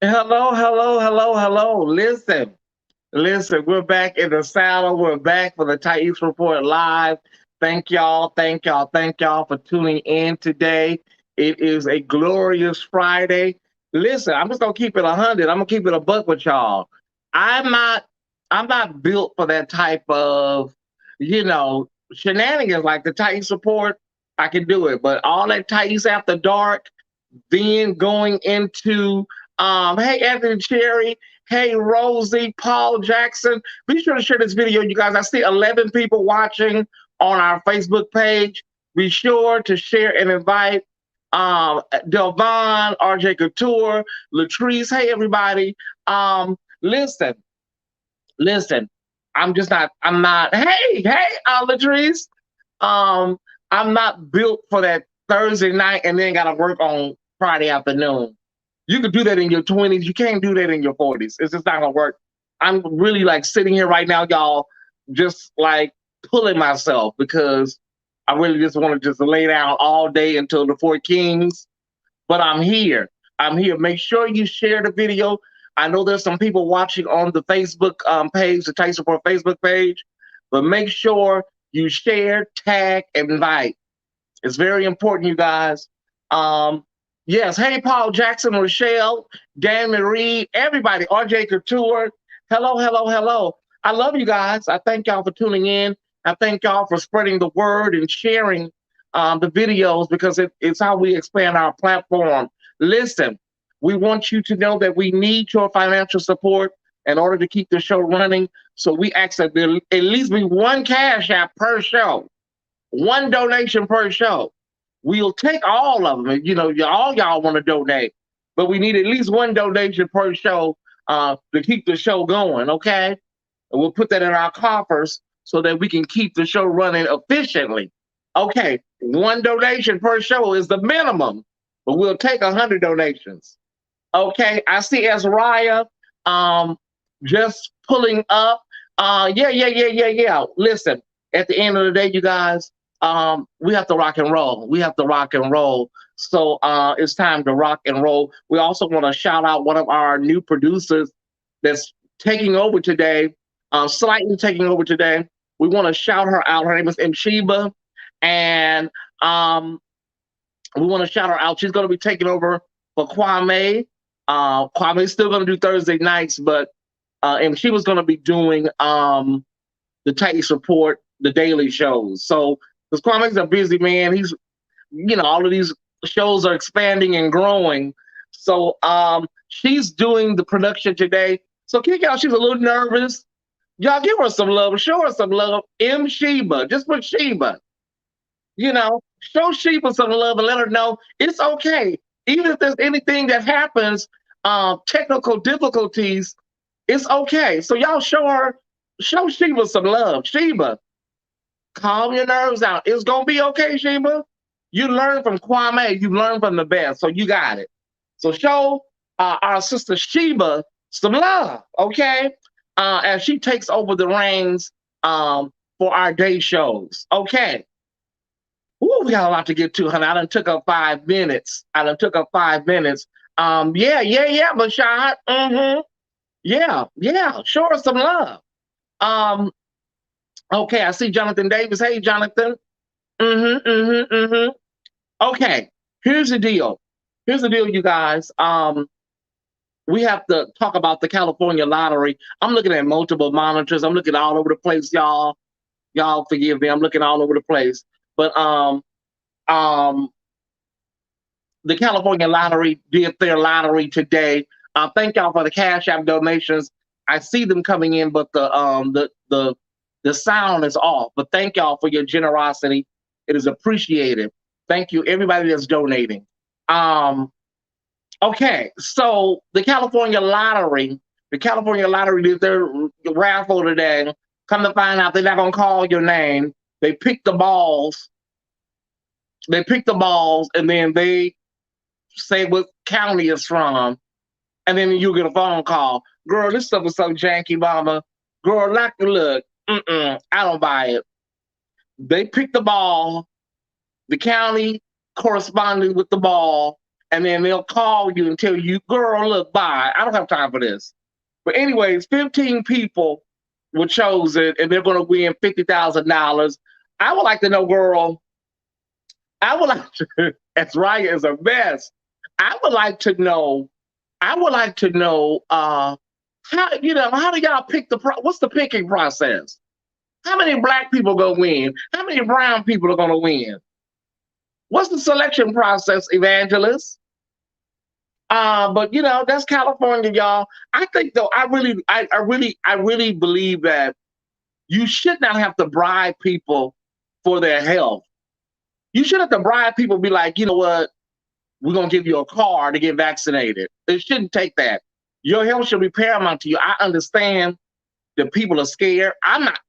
Hello, hello, hello, hello. Listen, we're back in the saddle. We're back for the Tyesse Report Live. Thank y'all for tuning in today. It is a glorious Friday. Listen, I'm just gonna keep it 100. I'm gonna keep it a buck with y'all. I'm not, I'm not built for that type of, shenanigans like the Tyesse Report. I can do it, but all that Tyesse after dark, then going into hey Anthony Cherry, hey Rosie, Paul Jackson. Be sure to share this video, you guys. I see 11 people watching on our Facebook page. Be sure to share and invite Delvon, RJ Couture, Latrice. Hey everybody. Listen, listen. I'm not Latrice. Um, I'm not built for that Thursday night and then gotta work on Friday afternoon. You could do that in your 20s. You can't do that in your 40s. It's just not gonna work. I'm really like sitting here right now, y'all, just like pulling myself because I really just want to just lay down all day until the Four Kings. But I'm here. I'm here. Make sure you share the video. I know there's some people watching on the Facebook page, the Tyson Support Facebook page, but make sure you share, tag, and invite. It's very important, you guys. Yes, hey, Paul Jackson, Rochelle, Dan Marie, everybody, RJ Couture. Hello, hello, hello. I love you guys. I thank y'all for tuning in. I thank y'all for spreading the word and sharing the videos because it's how we expand our platform. Listen, we want you to know that we need your financial support in order to keep the show running. So we ask that there at least be one cash app per show, one donation per show. We'll take all of them. All y'all want to donate, but we need at least one donation per show to keep the show going. Okay, and we'll put that in our coffers so that we can keep the show running efficiently. Okay, one donation per show is the minimum, but we'll take 100 donations. Okay, I see Azariah just pulling up. Yeah. Listen, at the end of the day, you guys, we have to rock and roll. We have to rock and roll. So it's time to rock and roll. We also want to shout out one of our new producers that's taking over today, slightly taking over today. We want to shout her out. Her name is Mshiba, and um, we want to shout her out. She's going to be taking over for Kwame. Kwame's still going to do Thursday nights, but and she was going to be doing the Tyson Report, the daily shows. So because Kwame's a busy man, he's all of these shows are expanding and growing. So she's doing the production today. So kick out, she's a little nervous. Y'all give her some love, show her some love. M Sheba, just put Sheba. Show Sheba some love and let her know it's okay. Even if there's anything that happens, technical difficulties, it's okay. So y'all show Sheba some love. Sheba, calm your nerves down. It's gonna be okay, Sheba. You learn from Kwame. You learn from the best, so you got it. So show our sister Sheba some love, okay? As she takes over the reins for our day shows, okay? Ooh, we got a lot to get to, honey. I done took up 5 minutes. Yeah, Bashad. Yeah. Show her some love. Um, okay, I see Jonathan Davis. Hey, Jonathan. Okay, here's the deal. You guys. We have to talk about the California lottery. I'm looking at multiple monitors. I'm looking all over the place, y'all. Y'all forgive me. I'm looking all over the place. But um, the California lottery did their lottery today. Thank y'all for the Cash App donations. I see them coming in, but the sound is off. But thank y'all for your generosity. It is appreciated. Thank you, everybody that's donating. Um, okay, so the California Lottery did their raffle today. Come to find out, they're not gonna call your name. They pick the balls. And then they say what county it's from, and then you get a phone call. Girl, this stuff is so janky, mama. Girl, look, I don't buy it. They pick the ball, the county corresponding with the ball, and then they'll call you and tell you, girl, look, bye. I don't have time for this. But anyways, 15 people were chosen, and they're going to win $50,000. I would like to know, girl. I would like to, as Raya is a mess. I would like to know. I would like to know how do y'all pick what's the picking process? How many black people gonna win? How many brown people are gonna win? What's the selection process, Evangelist? But that's California, y'all. I think though, I really believe that you should not have to bribe people for their health. You shouldn't have to bribe people, be like, you know what, we're gonna give you a car to get vaccinated. It shouldn't take that. Your health should be paramount to you. I understand that people are scared. I'm not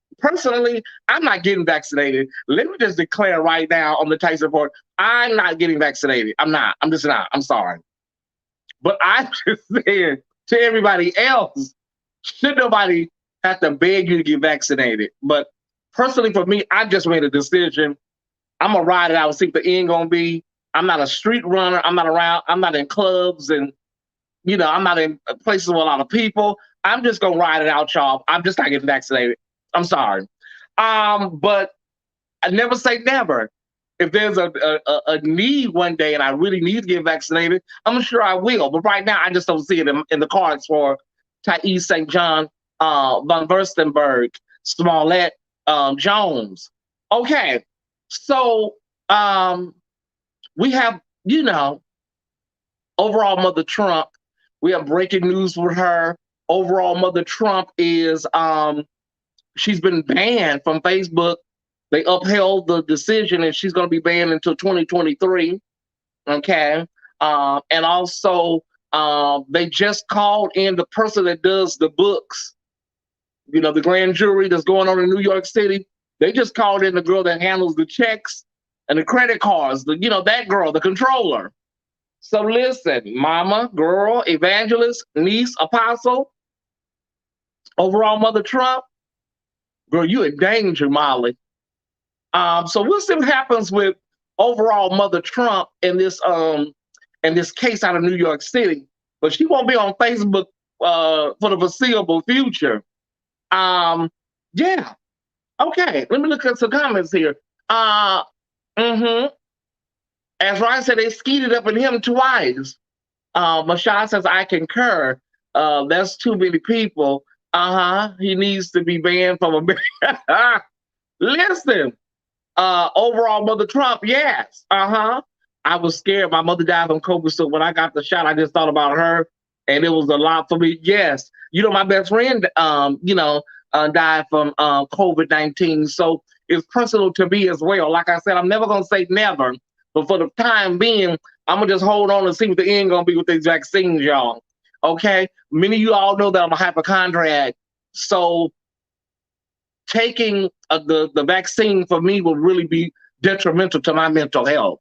getting vaccinated. Let me just declare right now on the Tyesse report, I'm not getting vaccinated. I'm not. I'm just not. I'm sorry. But I'm just saying to everybody else, should nobody have to beg you to get vaccinated? But personally, for me, I just made a decision. I'm gonna ride it out and see what the end gonna be. I'm not a street runner. I'm not around. I'm not in clubs, and I'm not in places with a lot of people. I'm just gonna ride it out, y'all. I'm just not getting vaccinated. I'm sorry. But I never say never. If there's a need one day and I really need to get vaccinated, I'm sure I will. But right now, I just don't see it in the cards for Tyesse St. John, von Furstenberg, Smollett, Jones. Okay, so we have, overall Mother Trump. We have breaking news with her. Overall Mother Trump is she's been banned from Facebook. They upheld the decision, and she's going to be banned until 2023. Okay, and also they just called in the person that does the books. The grand jury that's going on in New York City. They just called in the girl that handles the checks and the credit cards. That girl, the controller. So listen, mama, girl, evangelist, niece, apostle, overall Mother Trump, girl, you in danger, Molly. So we'll see what happens with overall Mother Trump in this case out of New York City. But she won't be on Facebook for the foreseeable future. Yeah. Okay. Let me look at some comments here. As Ryan said, they skeeted up in him twice. Mashad says, I concur. That's too many people. He needs to be banned from America. Listen, overall Mother Trump, yes. I was scared. My mother died from COVID, so when I got the shot, I just thought about her, and it was a lot for me. Yes. My best friend, died from COVID-19, so it's personal to me as well. Like I said, I'm never going to say never, but for the time being, I'm going to just hold on and see what the end going to be with these vaccines, y'all. Okay? Many of you all know that I'm a hypochondriac, so taking the vaccine for me will really be detrimental to my mental health.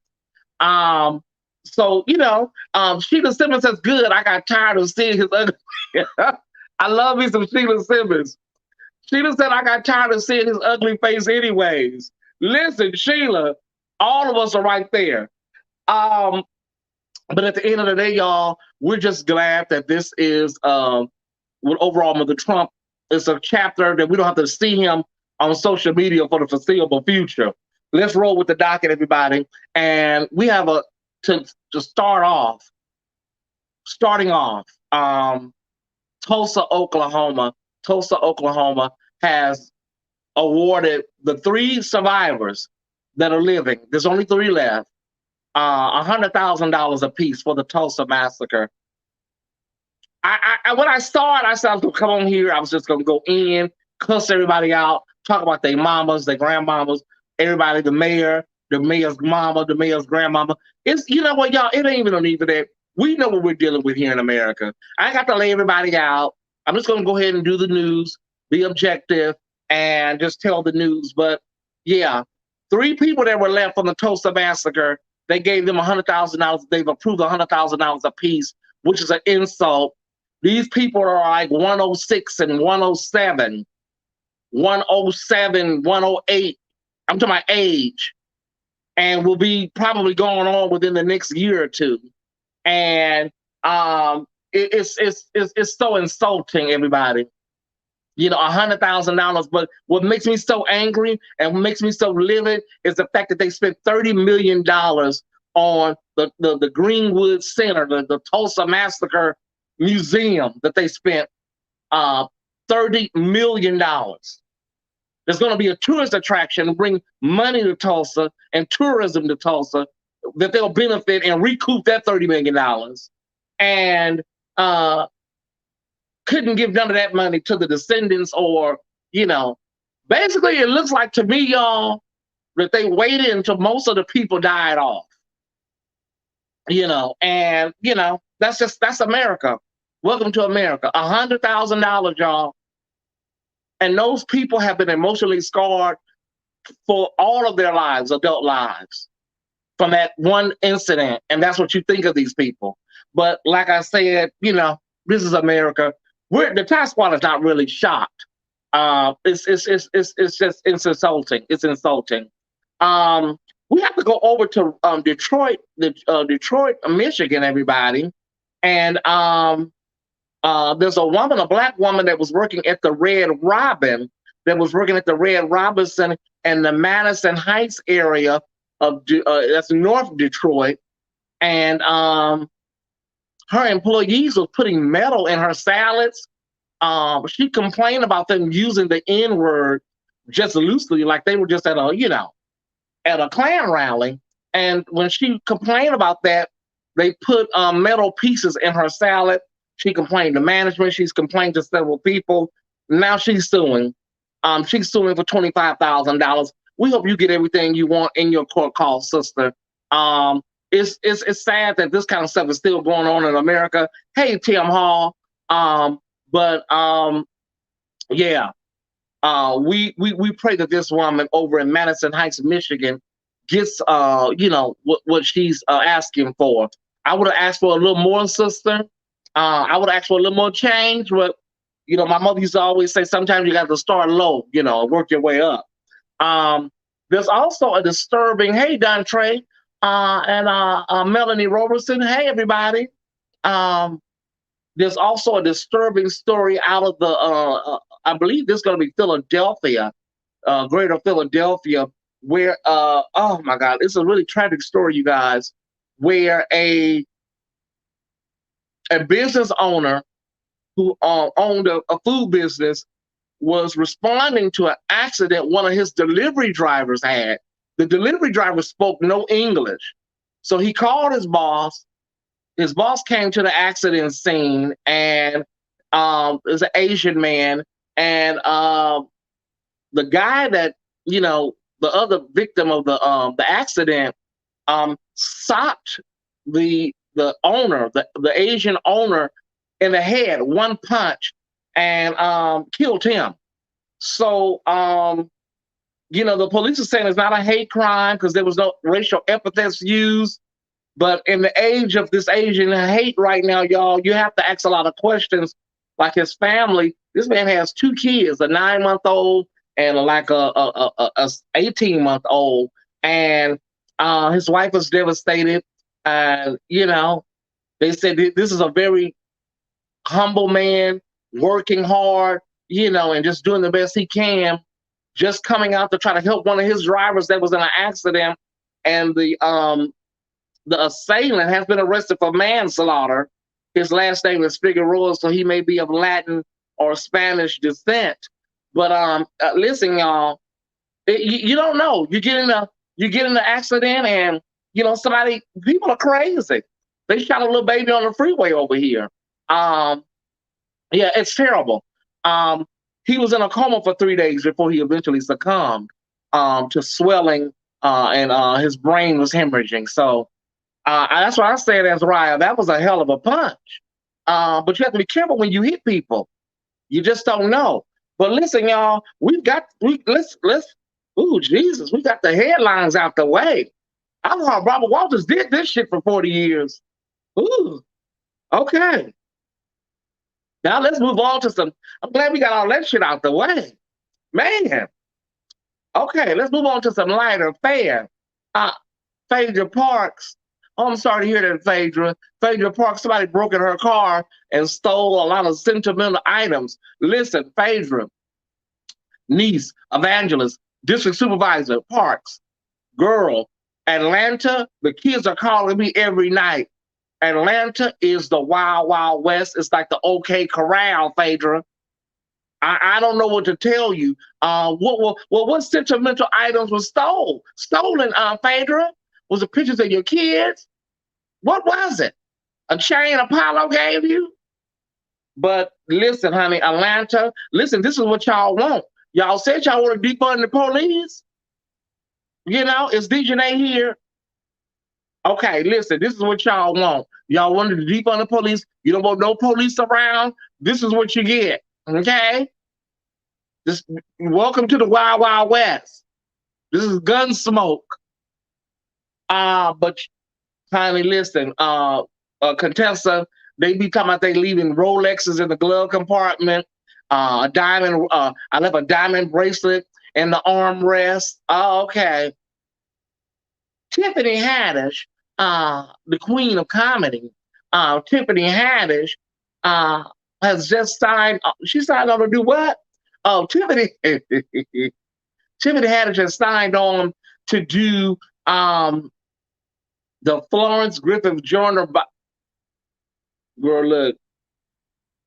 So, Sheila Simmons says, good, I got tired of seeing his ugly. I love me some Sheila Simmons. Sheila said, I got tired of seeing his ugly face anyways. Listen, Sheila, all of us are right there. But at the end of the day, y'all, we're just glad that this is, with overall Mother Trump, it's a chapter that we don't have to see him on social media for the foreseeable future. Let's roll with the docket, everybody. And we have to starting off, Tulsa, Oklahoma. Tulsa, Oklahoma has awarded the 3 survivors that are living, there's only 3 left, $100,000 apiece for the Tulsa massacre. When I saw it, I said, I was going to come on here. I was just going to go in, cuss everybody out, talk about their mamas, their grandmamas, everybody, the mayor's mama, the mayor's grandmama. It's, you know what, y'all, it ain't even need for that. We know what we're dealing with here in America. I ain't got to lay everybody out. I'm just going to go ahead and do the news, be objective, and just tell the news. But yeah, 3 people that were left from the Tulsa massacre, they gave them $100,000. They've approved $100,000 apiece, which is an insult. These people are like 106 and 107, 107, 108. I'm talking about age, and will be probably going on within the next year or 2. And it's so insulting, everybody. $100,000. But what makes me so angry and what makes me so livid is the fact that they spent $30 million on the Greenwood Center, the Tulsa Massacre Museum that they spent $30 million. There's going to be a tourist attraction to bring money to Tulsa and tourism to Tulsa that they'll benefit and recoup that $30 million. And couldn't give none of that money to the descendants or, you know, basically it looks like to me, y'all, that they waited until most of the people died off, and, that's America. Welcome to America. $100,000, y'all. And those people have been emotionally scarred for all of their lives, adult lives, from that one incident. And that's what you think of these people. But like I said, this is America. The Tyesse Squad is not really shocked. It's insulting. It's insulting. We have to go over to Detroit, Detroit, Michigan, everybody. And there's a black woman that was working at the Red Robin, Red Robinson in the Madison Heights area of that's North Detroit, and her employees were putting metal in her salads. She complained about them using the N word just loosely, like they were just at a Klan rally. And when she complained about that, they put metal pieces in her salad. She complained to management. She's complained to several people. Now she's suing. She's suing for $25,000. We hope you get everything you want in your court case, sister. It's sad that this kind of stuff is still going on in America. Hey, Tim Hall. But yeah. We pray that this woman over in Madison Heights, Michigan, gets what she's asking for. I would have asked for a little more, sister. I would ask for a little more change, but my mother used to always say sometimes you got to start low, work your way up. There's also a disturbing, hey, Don Trey, and Melanie Robertson, hey, everybody. There's also a disturbing story out of the, I believe this is going to be Philadelphia, greater Philadelphia, where, oh my God, it's a really tragic story, you guys, where a business owner who owned a food business was responding to an accident one of his delivery drivers had. The delivery driver spoke no English. So he called his boss. His boss came to the accident scene, and it was an Asian man. And the guy that, the other victim of the accident, socked the owner, the Asian owner, in the head, one punch, and killed him. So, the police are saying it's not a hate crime because there was no racial epithets used. But in the age of this Asian hate right now, y'all, you have to ask a lot of questions. Like his family, this man has 2 kids, a 9-month-old and like a 18-month-old, and his wife was devastated. They said this is a very humble man, working hard, and just doing the best he can, just coming out to try to help one of his drivers that was in an accident, and the assailant has been arrested for manslaughter. His last name is Figueroa, so he may be of Latin or Spanish descent. But listen, y'all, you don't know. You get in the accident, and people are crazy. They shot a little baby on the freeway over here. Yeah, it's terrible. He was in a coma for 3 days before he eventually succumbed to swelling, and his brain was hemorrhaging. So that's why I said, Azariah, that was a hell of a punch. But you have to be careful when you hit people. You just don't know. But listen, y'all, let's ooh, Jesus, we got the headlines out the way. I don't know how Robert Walters did this shit for 40 years. Ooh, okay. Now let's move on to some. I'm glad we got all that shit out the way. Man. Okay, let's move on to some lighter fare. Phaedra Parks Oh, I'm sorry to hear that, Phaedra. Phaedra Park, somebody broke in her car and stole a lot of sentimental items. Listen, Phaedra, niece, evangelist, district supervisor, Parks, girl, Atlanta, the kids are calling me every night. Atlanta is the wild, wild west. It's like the OK Corral, Phaedra. I don't know what to tell you. What sentimental items were stolen, Phaedra? Was it pictures of your kids? What was it? A chain Apollo gave you? But listen, honey, Atlanta, listen, this is what y'all want. Y'all said y'all want to defund the police. You know, is Dejanay here? Okay, listen, this is what y'all want. Y'all wanted to defund the police. You don't want no police around. This is what you get. Okay? This, welcome to the Wild Wild West. This is gun smoke. But finally, listen, Contessa, they be talking about they leaving Rolexes in the glove compartment, a diamond, I left a diamond bracelet in the armrest. Oh, okay. Tiffany Haddish, the queen of comedy, Tiffany Haddish, has just signed, she signed on to do what? Oh, Tiffany, Tiffany Haddish has signed on to do the Florence Griffith Joyner. Girl,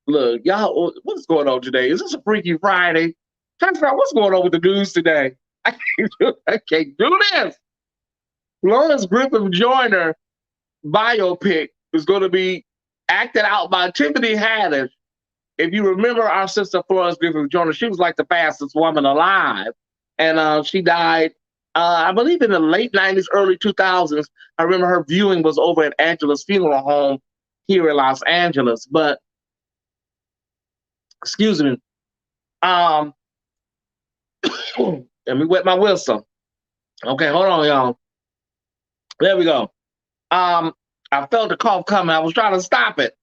look, y'all, what's going on today? Is this a Freaky Friday? Talk about what's going on with the news today. I can't do this. Florence Griffith Joyner biopic is going to be acted out by Tiffany Haddish. If you remember our sister Florence Griffith Joyner, she was like the fastest woman alive. And she died, I believe, in the late 90s, early 2000s. I remember her viewing was over at Angela's funeral home here in Los Angeles. But, excuse me, let me wet my whistle. Okay, hold on, y'all. There we go. I felt the cough coming. I was trying to stop it.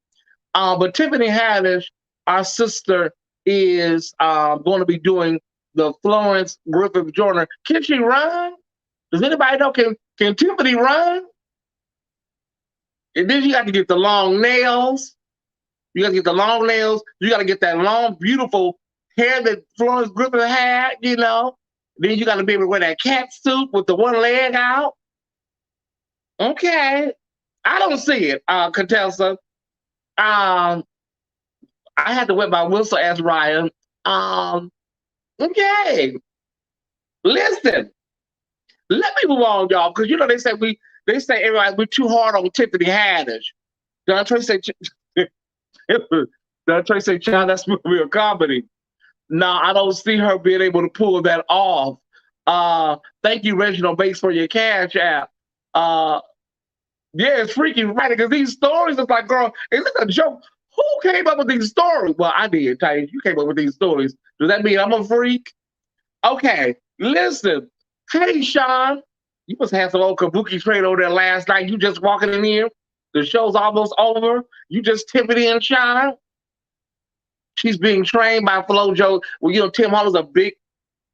But Tiffany Haddish, our sister, is going to be doing the Florence Griffith Joyner. Can she run? Does anybody know? Can Tiffany run? And then you got to get the long nails. You got to get the long nails. You got to get that long, beautiful hair that Florence Griffith had, you know. Then you got to be able to wear that cat suit with the one leg out. Okay. I don't see it, Contessa. I had to wet my whistle, as Ryan. Okay. Listen. Let me move on, y'all, because you know they say everybody we're too hard on Tiffany Haddish. Don Trey say child, that's real comedy. No, I don't see her being able to pull that off. Thank you, Reginald Bates, for your cash app. Yeah, it's freaky, right? Because these stories, it's like, girl, is this a joke? Who came up with these stories? Well, I did, Tyesse. You came up with these stories. Does that mean I'm a freak? Okay, listen. Hey, Sean, you must have some old kabuki trade over there last night. You just walking in here. The show's almost over. You just Tiffany and Sean. She's being trained by FloJo. Well, you know, Tim Holland's a big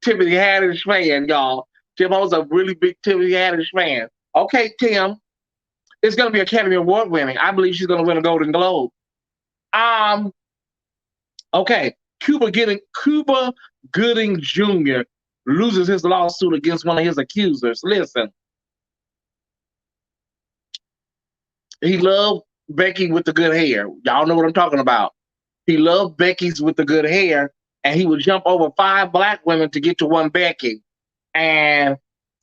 Tiffany Haddish fan, y'all. Tim Holland's a really big Tiffany Haddish fan. Okay, Tim. It's going to be Academy Award winning. I believe she's going to win a Golden Globe. Okay. Cuba Gooding Jr. loses his lawsuit against one of his accusers. Listen. He loved Becky with the good hair. Y'all know what I'm talking about. He loved Becky's with the good hair, and he would jump over 5 black women to get to one Becky. And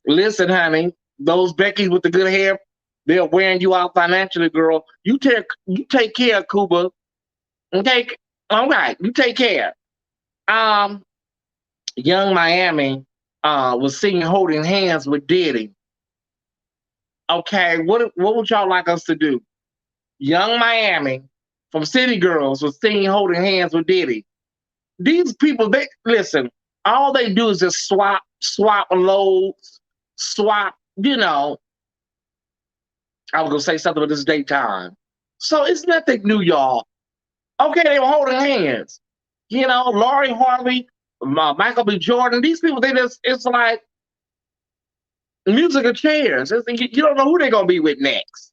listen, honey, those Becky's with the good hair, they're wearing you out financially, girl. You take care, Cuba. Okay, all right, you take care. Young Miami was seen holding hands with Diddy. Okay, what would y'all like us to do? Young Miami from City Girls was seen holding hands with Diddy. These people, they listen, all they do is just swap loads, you know. I was gonna say something, but it's daytime. So it's nothing new, y'all. Okay, they were holding hands. You know, Laurie Harvey, Michael B. Jordan, these people, it's like musical chairs. You don't know who they're gonna be with next.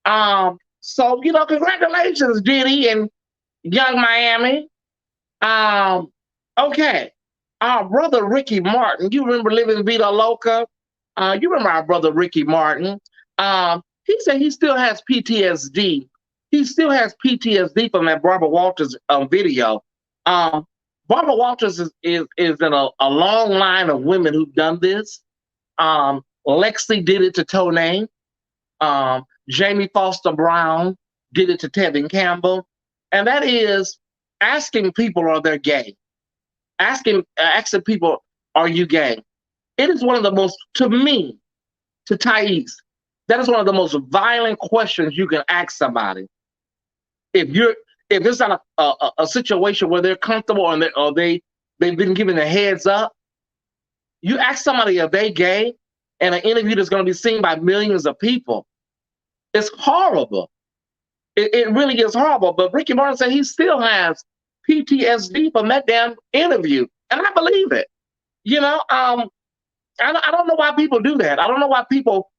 So congratulations, Diddy and Young Miami. Um, okay. Our brother Ricky Martin, you remember Living Vida Loca? You remember our brother Ricky Martin? He said he still has PTSD. He still has PTSD from that Barbara Walters video. Um, Barbara Walters is in a long line of women who've done this. Lexi did it to Tone. Jamie Foster Brown did it to Tevin Campbell, and that is asking people are they gay. Asking people are you gay. It is one of the most, to me, to Tyesse, that is one of the most violent questions you can ask somebody. If it's not a situation where they're comfortable and they've been given a heads up, you ask somebody are they gay, and an interview that's going to be seen by millions of people. It's horrible. It really is horrible. But Ricky Martin said he still has PTSD from that damn interview, and I believe it. I don't know why people do that. I don't know why people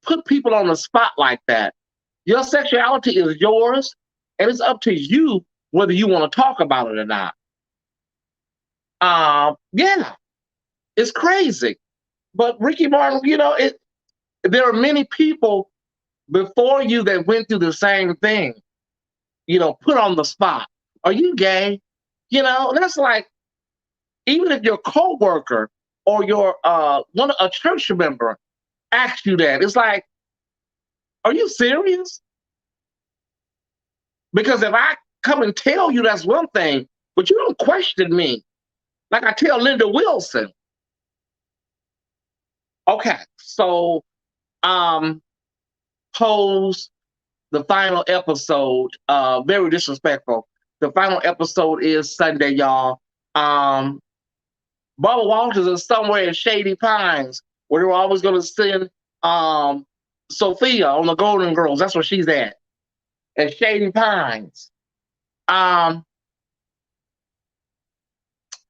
put people on the spot like that. Your sexuality is yours, and it's up to you whether you want to talk about it or not. Yeah, it's crazy. But Ricky Martin, there are many people before you that went through the same thing, put on the spot. Are you gay? That's like, even if your coworker or your a church member asks you that, it's like, are you serious? Because if I come and tell you, that's one thing, but you don't question me. Like I tell Linda Wilson. Okay, so Pose, the final episode, very disrespectful. The final episode is Sunday, y'all. Barbara Walters is somewhere in Shady Pines, where they were always going to send Sophia on the Golden Girls. That's where she's at Shady Pines.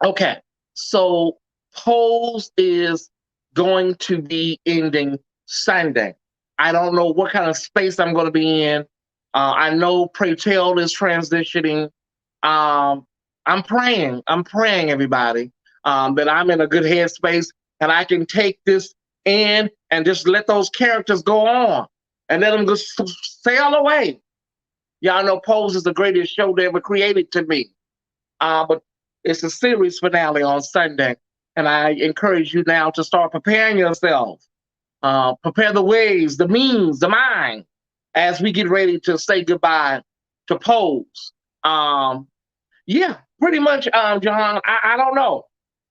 Okay, so Pose is going to be ending Sunday. I don't know what kind of space I'm going to be in. I know Pray Tell is transitioning. I'm praying, everybody, that I'm in a good headspace and I can take this in and just let those characters go on and let them just sail away. Y'all know Pose is the greatest show they ever created to me. But it's a series finale on Sunday, and I encourage you now to start preparing yourself. Prepare the ways, the means, the mind, as we get ready to say goodbye to Pose. Yeah, pretty much, John. I don't know.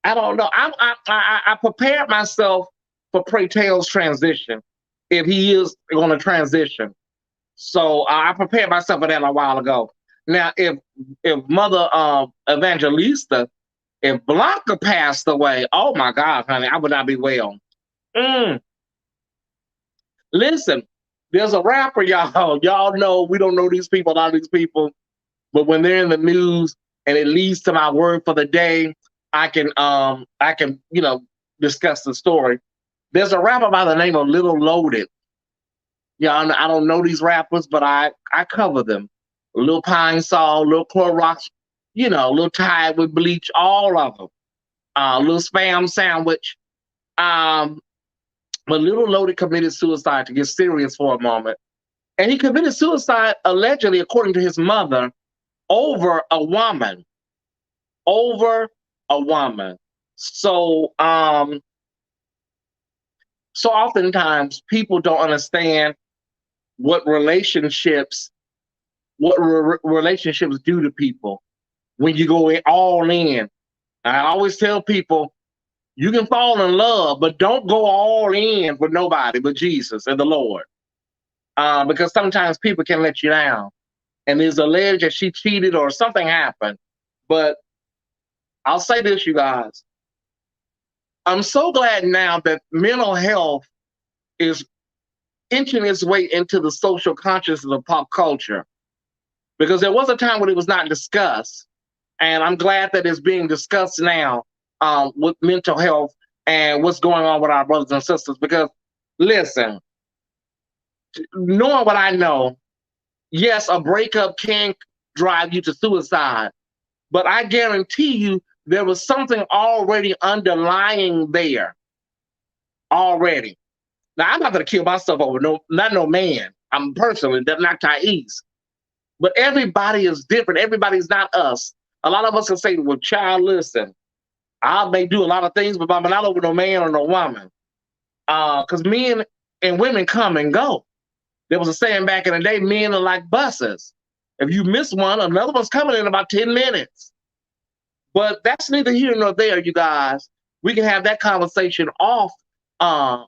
I prepared myself for Pray Tell's transition, if he is going to transition. So I prepared myself for that a while ago. Now, if Mother Evangelista, if Blanca passed away, oh my God, honey, I would not be well. Listen, there's a rapper, y'all. Y'all know we don't know these people, a lot of these people, but when they're in the news and it leads to my word for the day, I can discuss the story. There's a rapper by the name of Little Loaded. Yeah, I don't know these rappers, but I cover them. Lil Pine Sol, Lil Clorox, Lil Tide with Bleach, all of them. Lil Spam Sandwich. But Little Loaded committed suicide, to get serious for a moment. And he committed suicide, allegedly, according to his mother, over a woman. Over a woman. So oftentimes people don't understand what relationships do to people when you go all in. I always tell people, you can fall in love, but don't go all in with nobody but Jesus and the Lord. Because sometimes people can let you down. And it's alleged that she cheated or something happened. But I'll say this, you guys. I'm so glad now that mental health is inching its way into the social consciousness of pop culture. Because there was a time when it was not discussed. And I'm glad that it's being discussed now with mental health and what's going on with our brothers and sisters. Because, listen, knowing what I know, yes, a breakup can drive you to suicide, but I guarantee you there was something already underlying there already. Now I'm not gonna kill myself over not no man. I'm personally not Tyesse, but everybody is different. Everybody's not us. A lot of us can say, "Well, child, listen, I may do a lot of things, but I'm not over no man or no woman." Because men and women come and go. There was a saying back in the day, men are like buses. If you miss one, another one's coming in about 10 minutes. But that's neither here nor there, you guys. We can have that conversation off uh,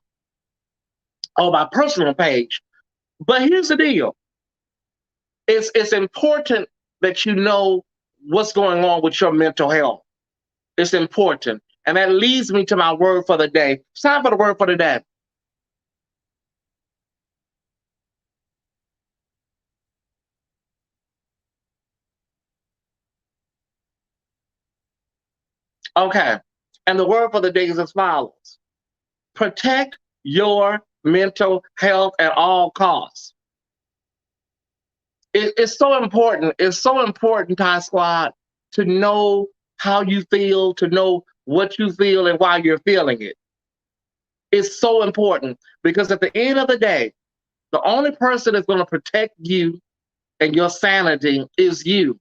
on my personal page. But here's the deal. It's important that you know what's going on with your mental health. It's important. And that leads me to my word for the day. It's time for the word for the day. Okay. And the word for the day is as follows. Protect your mental health at all costs. It's so important. It's so important, Ty Squad, to know how you feel, to know what you feel and why you're feeling it. It's so important because at the end of the day, the only person that's going to protect you and your sanity is you.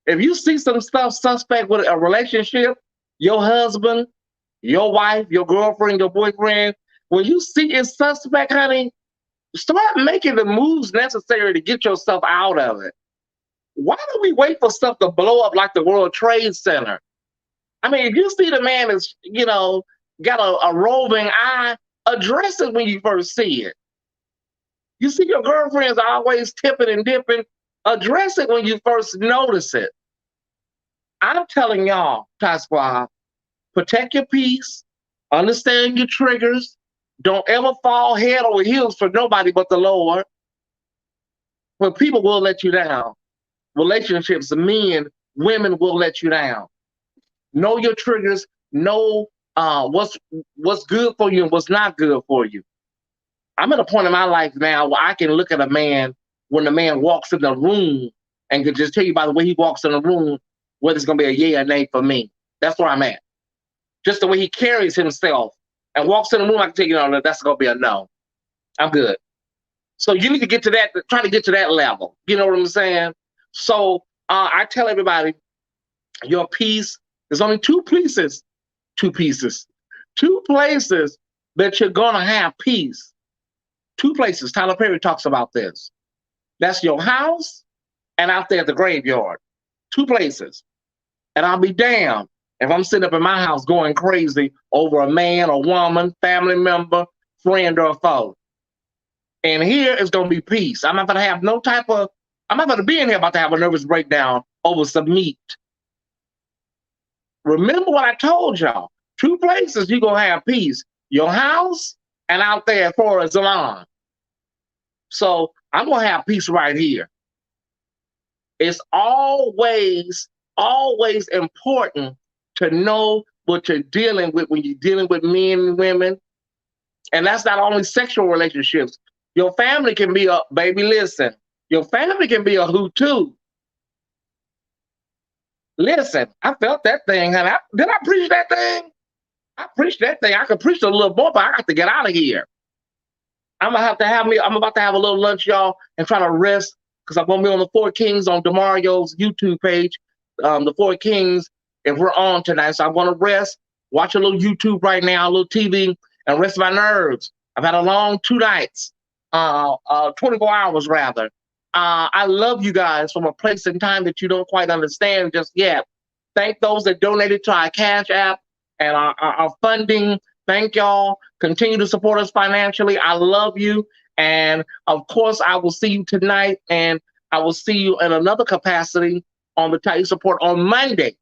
If you see some stuff suspect with a relationship, your husband, your wife, your girlfriend, your boyfriend, when you see it's suspect, honey, start making the moves necessary to get yourself out of it. Why do we wait for stuff to blow up like the World Trade Center? I mean, if you see the man is, got a roving eye, address it when you first see it. You see your girlfriend's always tipping and dipping, address it when you first notice it. I'm telling y'all, Ty Squad, protect your peace, understand your triggers, don't ever fall head over heels for nobody but the Lord. But people will let you down. Relationships, men, women will let you down. Know your triggers, know what's good for you and what's not good for you. I'm at a point in my life now where I can look at a man when the man walks in the room and can just tell you by the way he walks in the room whether it's gonna be a yay or nay for me. That's where I'm at. Just the way he carries himself and walks in the room, I can tell you, that's gonna be a no. I'm good. So you need to get to that, try to get to that level. You know what I'm saying? So I tell everybody, your peace, there's only two places that you're gonna have peace. Two places. Tyler Perry talks about this. That's your house and out there at the graveyard. Two places. And I'll be damned if I'm sitting up in my house going crazy over a man, a woman, family member, friend, or foe. And here is going to be peace. I'm not going to have I'm not going to be in here about to have a nervous breakdown over some meat. Remember what I told y'all. Two places you're going to have peace. Your house and out there at Forest Lawn. So I'm going to have peace right here. It's always important to know what you're dealing with when you're dealing with men and women. And that's not only sexual relationships. Your family can be baby, listen, your family can be a hoot too. Listen, I felt that thing, honey. Did I preach that thing? I preached that thing. I could preach a little more, but I got to get out of here. I'm about to have a little lunch, y'all, and try to rest because I'm gonna be on the Four Kings on DeMario's YouTube page. The Four Kings, if we're on tonight. So I'm gonna rest, watch a little YouTube right now, a little TV, and rest my nerves. I've had a long 2 nights, 24 hours rather. I love you guys from a place and time that you don't quite understand just yet. Thank those that donated to our Cash App and our funding. Thank y'all. Continue to support us financially. I love you. And of course, I will see you tonight. And I will see you in another capacity on the Tyesse Support on Monday.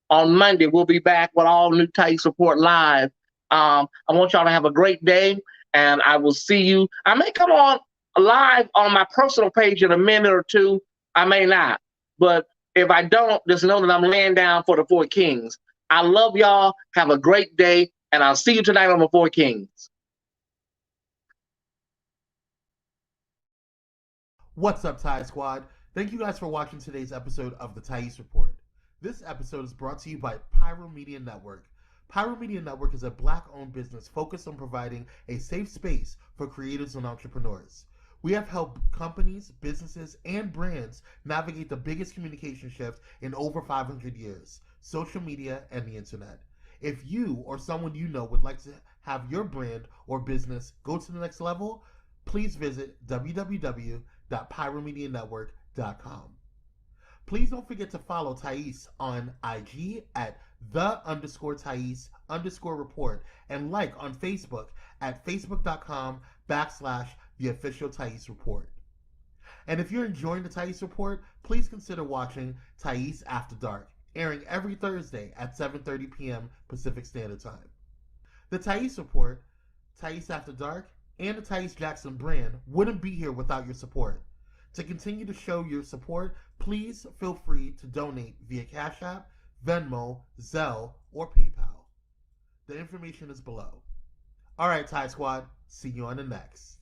On Monday, we'll be back with all new Tyesse Support live. I want y'all to have a great day. And I will see you. I may come on live on my personal page in a minute or two. I may not. But if I don't, just know that I'm laying down for the Four Kings. I love y'all. Have a great day. And I'll see you tonight on the Four Kings. What's up, Tyesse Squad? Thank you guys for watching today's episode of the Tyesse Report. This episode is brought to you by Pyro Media Network. Pyro Media Network is a Black-owned business focused on providing a safe space for creators and entrepreneurs. We have helped companies, businesses, and brands navigate the biggest communication shift in over 500 years, social media and the internet. If you or someone you know would like to have your brand or business go to the next level, please visit www.pyromedianetwork.com. Please don't forget to follow Tyesse on IG at _Tyesse_report and like on Facebook at facebook.com/the official Tyesse Report. And if you're enjoying the Tyesse Report, please consider watching Tyesse After Dark, airing every Thursday at 7:30 p.m. Pacific Standard Time. The Tyesse Report, Tyesse After Dark, and the Tyesse Jackson brand wouldn't be here without your support. To continue to show your support, please feel free to donate via Cash App, Venmo, Zelle, or PayPal. The information is below. Alright, Ty Squad, see you on the next.